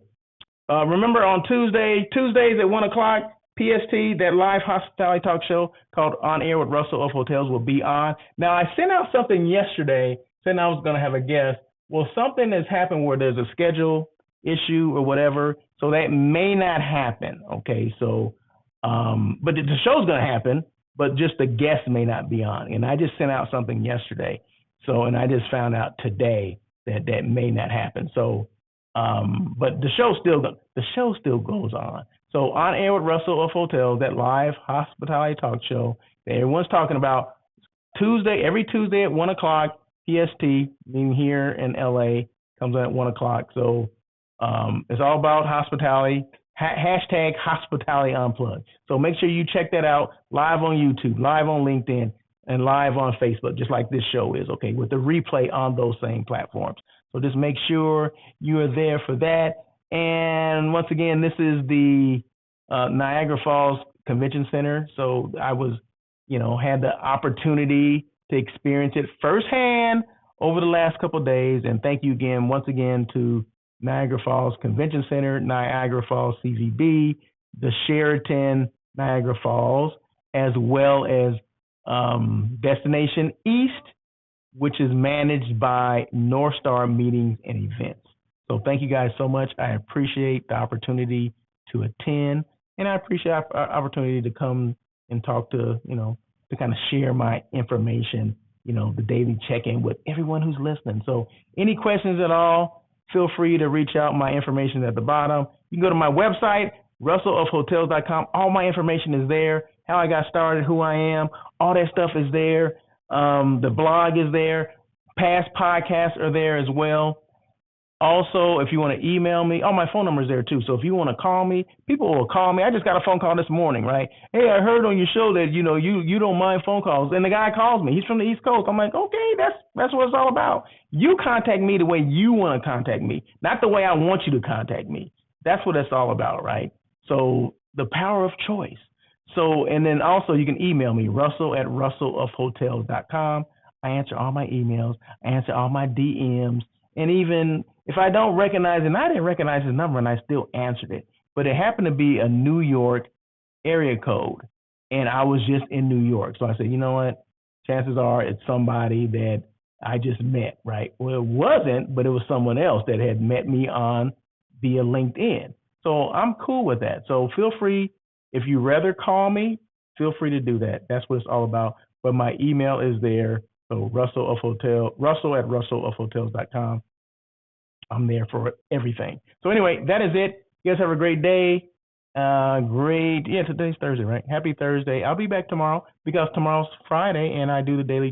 remember on Tuesdays at 1 o'clock PST, that live hospitality talk show called On Air with Russell of Hotels will be on. Now, I sent out something yesterday saying I was going to have a guest. Well, something has happened where there's a schedule issue or whatever, so that may not happen. Okay, so, but the show's going to happen, but just the guest may not be on. And I just sent out something yesterday. So, and I just found out today that may not happen. So, but the show still goes on. So, On Air with Russell of Hotels, that live hospitality talk show that everyone's talking about, every Tuesday at 1 o'clock PST, meaning here in LA, comes on at 1 o'clock. So, it's all about hospitality. Hashtag Hospitality Unplugged. So make sure you check that out live on YouTube, live on LinkedIn, and live on Facebook, just like this show is, okay, with the replay on those same platforms. So just make sure you are there for that. And once again, this is the Niagara Falls Convention Center. So I was, had the opportunity to experience it firsthand over the last couple of days. And thank you again, once again, to Niagara Falls Convention Center, Niagara Falls CVB, the Sheraton Niagara Falls, as well as Destination East, which is managed by Northstar Meetings and Events. So thank you guys so much. I appreciate the opportunity to attend, and I appreciate our opportunity to come and talk to, to kind of share my information, the daily check-in with everyone who's listening. So any questions at all, feel free to reach out. My information is at the bottom. You can go to my website, russellofhotels.com. All my information is there. How I got started, who I am, all that stuff is there. The blog is there. Past podcasts are there as well. Also, if you want to email me, my phone number is there too. So if you want to call me, people will call me. I just got a phone call this morning, right? Hey, I heard on your show that, you don't mind phone calls. And the guy calls me. He's from the East Coast. I'm like, okay, that's what it's all about. You contact me the way you want to contact me, not the way I want you to contact me. That's what it's all about, right? So the power of choice. So, and then also you can email me, russell@russellofhotels.com. I answer all my emails. I answer all my DMs. And even if I don't recognize it, and I didn't recognize his number and I still answered it, but it happened to be a New York area code. And I was just in New York. So I said, you know what? Chances are it's somebody that I just met, right? Well, it wasn't, but it was someone else that had met me on via LinkedIn. So I'm cool with that. So feel free, if you rather call me, feel free to do that. That's what it's all about. But my email is there. So Russell at russellofhotels.com. I'm there for everything. So anyway, that is it. You guys have a great day. Today's Thursday, right? Happy Thursday. I'll be back tomorrow because tomorrow's Friday and I do the daily